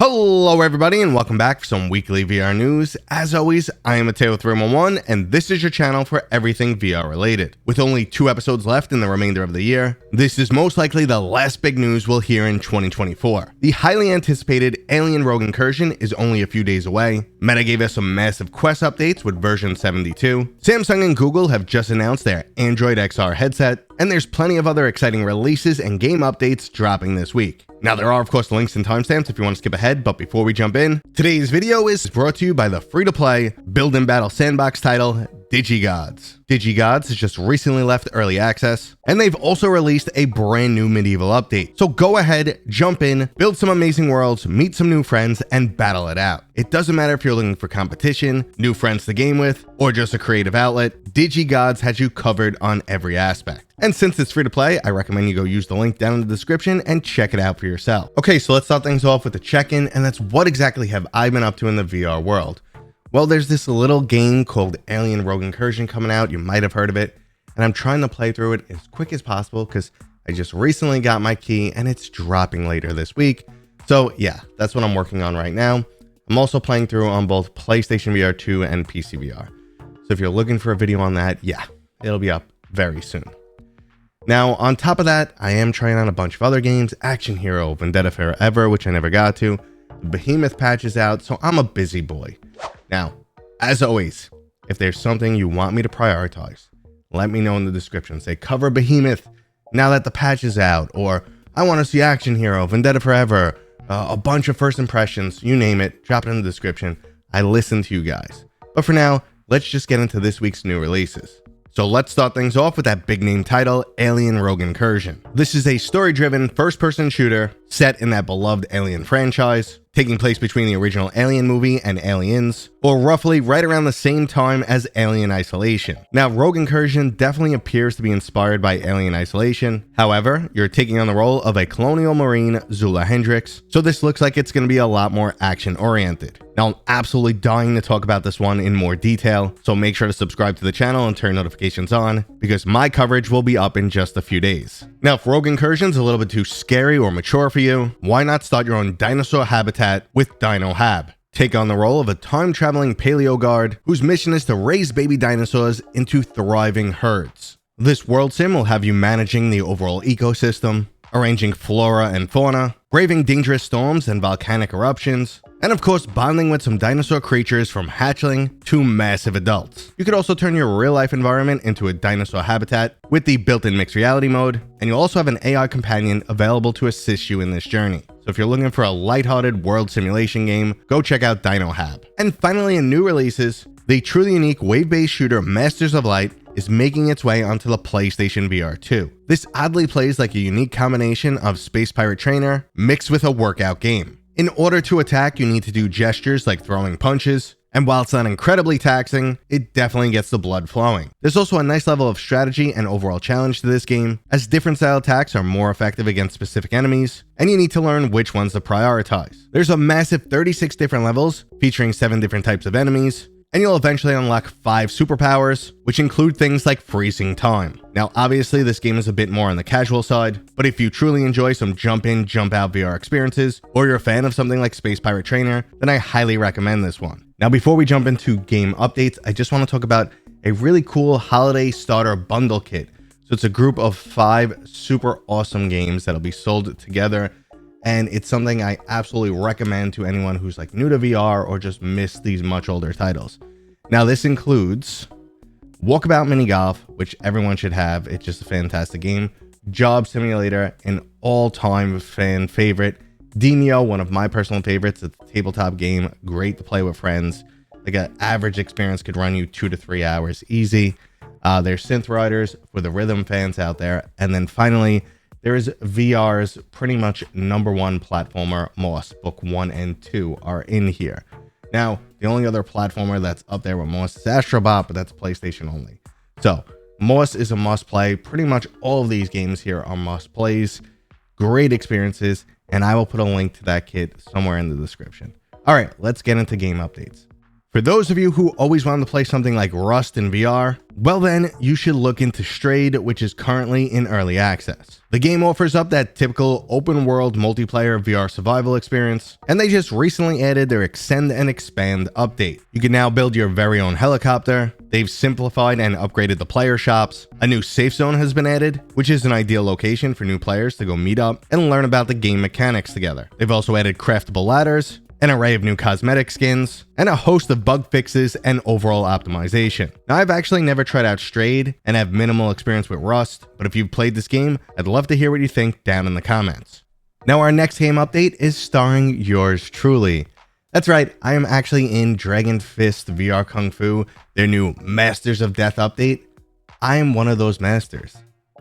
Hello everybody and welcome back for some weekly VR news. As always, I am Mateo311 and this is your channel for everything VR related. With only 2 episodes left in the remainder of the year, this is most likely the last big news we'll hear in 2024. The highly anticipated Alien Rogue Incursion is only a few days away. Meta gave us some massive Quest updates with version 72. Samsung and Google have just announced their Android XR headset, and there's plenty of other exciting releases and game updates dropping this week. Now there are of course links and timestamps if you want to skip ahead, but before we jump in, today's video is brought to you by the free-to-play build and battle sandbox title DigiGods. DigiGods has just recently left early access, and they've also released a brand new medieval update. So go ahead, jump in, build some amazing worlds, meet some new friends, and battle it out. It doesn't matter if you're looking for competition, new friends to game with, or just a creative outlet, DigiGods has you covered on every aspect. And since it's free to play, I recommend you go use the link down in the description and check it out for yourself. Okay, so let's start things off with a check-in, and that's what exactly have I been up to in the VR world. Well, there's this little game called Alien Rogue Incursion coming out. You might have heard of it, and I'm trying to play through it as quick as possible because I just recently got my key and it's dropping later this week. So yeah, that's what I'm working on right now. I'm also playing through on both PlayStation VR2 and PSVR. So if you're looking for a video on that, yeah, it'll be up very soon. Now, on top of that, I am trying out a bunch of other games, Action Hero, Vendetta Forever, which I never got to. The Behemoth patch is out, so I'm a busy boy. Now, as always, if there's something you want me to prioritize, let me know in the description. Say, cover Behemoth now that the patch is out, or I want to see Action Hero, Vendetta Forever, a bunch of first impressions, you name it, drop it in the description. I listen to you guys. But for now, let's just get into this week's new releases. So let's start things off with that big name title, Alien Rogue Incursion. This is a story-driven first-person shooter set in that beloved Alien franchise, taking place between the original Alien movie and Aliens, or roughly right around the same time as Alien Isolation. Now, Rogue Incursion definitely appears to be inspired by Alien Isolation. However, you're taking on the role of a colonial marine, Zula Hendrix, so this looks like it's going to be a lot more action-oriented. Now, I'm absolutely dying to talk about this one in more detail, so make sure to subscribe to the channel and turn notifications on, because my coverage will be up in just a few days. Now, if Rogue Incursion's a little bit too scary or mature for you, why not start your own dinosaur habitat with Dino Hab? Take on the role of a time-traveling paleo guard whose mission is to raise baby dinosaurs into thriving herds. This world sim will have you managing the overall ecosystem, arranging flora and fauna, braving dangerous storms and volcanic eruptions, and of course bonding with some dinosaur creatures from hatchling to massive adults. You could also turn your real-life environment into a dinosaur habitat with the built-in mixed reality mode, and you'll also have an AI companion available to assist you in this journey. So if you're looking for a lighthearted world simulation game, go check out Dino Hab. And finally, in new releases, the truly unique wave-based shooter Masters of Light is making its way onto the PlayStation VR2. This oddly plays like a unique combination of Space Pirate Trainer mixed with a workout game. In order to attack, you need to do gestures like throwing punches, and while it's not incredibly taxing, it definitely gets the blood flowing. There's also a nice level of strategy and overall challenge to this game, as different style attacks are more effective against specific enemies, and you need to learn which ones to prioritize. There's a massive 36 different levels, featuring 7 different types of enemies, and you'll eventually unlock 5 superpowers, which include things like freezing time. Now, obviously, this game is a bit more on the casual side, but if you truly enjoy some jump in, jump out VR experiences, or you're a fan of something like Space Pirate Trainer, then I highly recommend this one. Now, before we jump into game updates, I just want to talk about a really cool holiday starter bundle kit. So it's a group of 5 super awesome games that'll be sold together, and it's something I absolutely recommend to anyone who's like new to VR or just missed these much older titles. Now, this includes Walkabout Mini Golf, which everyone should have. It's just a fantastic game. Job Simulator, an all-time fan favorite. Dino, one of my personal favorites. It's a tabletop game, great to play with friends. Like an average experience could run you 2 to 3 hours easy. There's Synth Riders for the rhythm fans out there. And then finally, there is VR's pretty much #1 platformer, Moss. Book 1 and 2 are in here. Now, the only other platformer that's up there with Moss is Astrobot, but that's PlayStation only. So, Moss is a must play. Pretty much all of these games here are must plays. Great experiences, and I will put a link to that kit somewhere in the description. All right, let's get into game updates. For those of you who always wanted to play something like Rust in VR, well then, you should look into Strayed, which is currently in early access. The game offers up that typical open world multiplayer VR survival experience, and they just recently added their Extend and Expand update. You can now build your very own helicopter, they've simplified and upgraded the player shops, a new safe zone has been added, which is an ideal location for new players to go meet up and learn about the game mechanics together. They've also added craftable ladders, an array of new cosmetic skins, and a host of bug fixes and overall optimization. Now, I've actually never tried out Strayed and have minimal experience with Rust, but if you've played this game, I'd love to hear what you think down in the comments. Now, our next game update is starring yours truly. That's right, I am actually in Dragon Fist VR Kung Fu, their new Masters of Death update. I am one of those masters.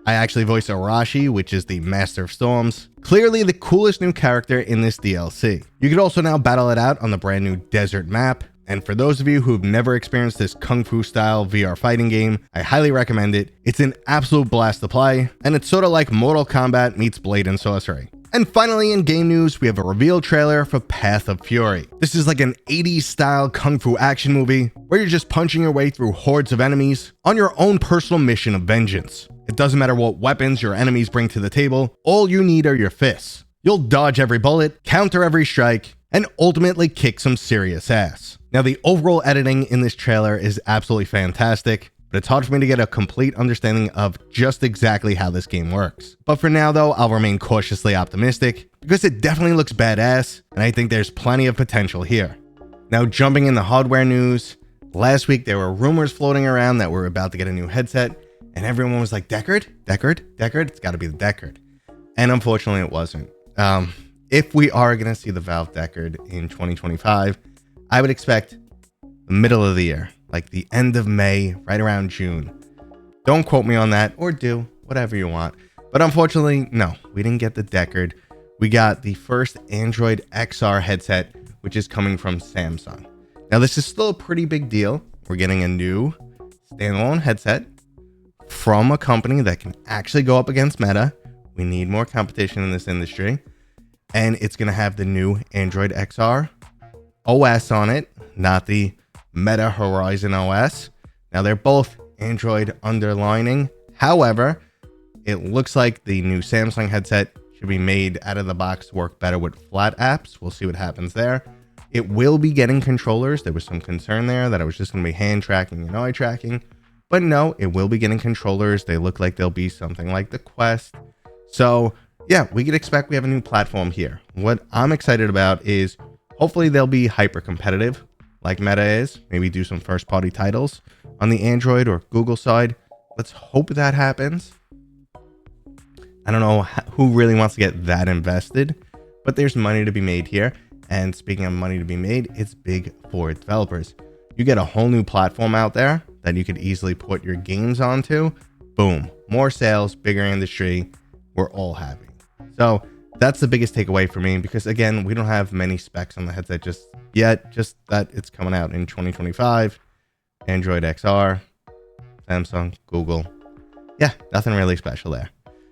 I actually voice Arashi, which is the Master of Storms, clearly the coolest new character in this DLC. You could also now battle it out on the brand new desert map, and for those of you who've never experienced this Kung Fu style VR fighting game, I highly recommend it. It's an absolute blast to play, and it's sort of like Mortal Kombat meets Blade and Sorcery. And finally, in game news, we have a reveal trailer for Path of Fury. This is like an 80s style Kung Fu action movie where you're just punching your way through hordes of enemies on your own personal mission of vengeance. It doesn't matter what weapons your enemies bring to the table, all you need are your fists. You'll dodge every bullet, counter every strike, and ultimately kick some serious ass. Now, the overall editing in this trailer is absolutely fantastic, but it's hard for me to get a complete understanding of just exactly how this game works. But for now though, I'll remain cautiously optimistic because it definitely looks badass, and I think there's plenty of potential here. Now, jumping in the hardware news, last week there were rumors floating around that we're about to get a new headset, and everyone was like, Deckard? It's gotta be the Deckard. And unfortunately it wasn't. If we are gonna see the Valve Deckard in 2025, I would expect the middle of the year, like the end of May, right around June. Don't quote me on that, or do, whatever you want. But unfortunately, no, we didn't get the Deckard. We got the first Android XR headset, which is coming from Samsung. Now, this is still a pretty big deal. We're getting a new standalone headset from a company that can actually go up against Meta. We need more competition in this industry. And it's going to have the new Android XR OS on it, not the Meta Horizon OS. Now, they're both Android underlining. However, it looks like the new Samsung headset should be made out of the box to work better with flat apps. We'll see what happens there. It will be getting controllers. There was some concern there that it was just going to be hand tracking and eye tracking. But no, it will be getting controllers. They look like they'll be something like the Quest. So yeah, we could expect we have a new platform here. What I'm excited about is hopefully they'll be hyper competitive like Meta is. Maybe do some first party titles on the Android or Google side. Let's hope that happens. I don't know who really wants to get that invested, but there's money to be made here. And speaking of money to be made, it's big for developers. You get a whole new platform out there that you could easily put your games onto. Boom, more sales, bigger industry. We're all happy. So that's the biggest takeaway for me, because again, we don't have many specs on the headset just yet, just that it's coming out in 2025. Android XR, Samsung, Google. Yeah, nothing really special there.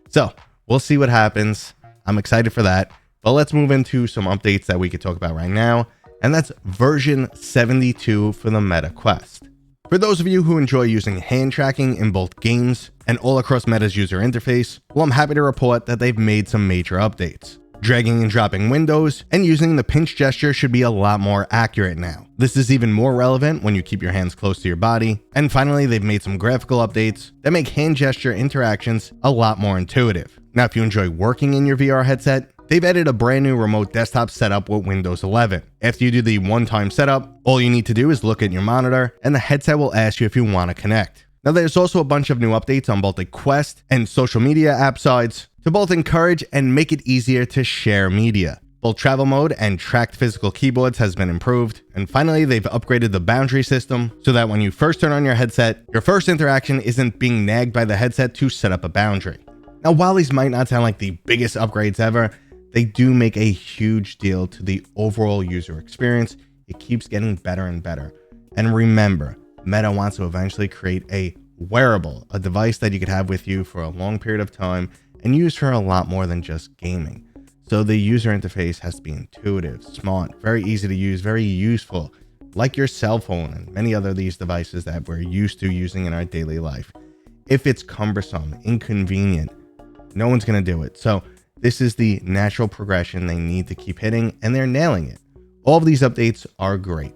So we'll see what happens. I'm excited for that. But let's move into some updates that we could talk about right now. And that's version 72 for the Meta Quest. For those of you who enjoy using hand tracking in both games and all across Meta's user interface, well, I'm happy to report that they've made some major updates. Dragging and dropping windows and using the pinch gesture should be a lot more accurate now. This is even more relevant when you keep your hands close to your body. And finally, they've made some graphical updates that make hand gesture interactions a lot more intuitive. Now, if you enjoy working in your VR headset, they've added a brand new remote desktop setup with Windows 11. After you do the one-time setup, all you need to do is look at your monitor and the headset will ask you if you want to connect. Now, there's also a bunch of new updates on both the Quest and social media app sides to both encourage and make it easier to share media. Both travel mode and tracked physical keyboards has been improved. And finally, they've upgraded the boundary system so that when you first turn on your headset, your first interaction isn't being nagged by the headset to set up a boundary. Now, while these might not sound like the biggest upgrades ever, they do make a huge deal to the overall user experience. It keeps getting better and better. And remember, Meta wants to eventually create a wearable, a device that you could have with you for a long period of time and use for a lot more than just gaming. So the user interface has to be intuitive, smart, very easy to use, very useful. like your cell phone and many other of these devices that we're used to using in our daily life. If it's cumbersome, inconvenient, no one's going to do it. So this is the natural progression they need to keep hitting, and they're nailing it. All of these updates are great.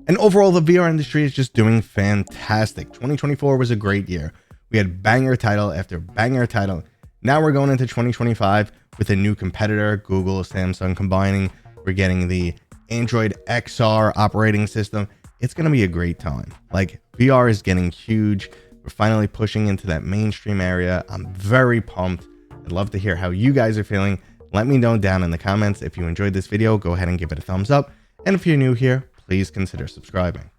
And overall, the VR industry is just doing fantastic. 2024 was a great year. We had banger title after banger title. Now we're going into 2025 with a new competitor, Google, Samsung combining. We're getting the Android XR operating system. It's going to be a great time. Like, VR is getting huge. We're finally pushing into that mainstream area. I'm very pumped. I'd love to hear how you guys are feeling. Let me know down in the comments. If you enjoyed this video, go ahead and give it a thumbs up. And if you're new here, please consider subscribing.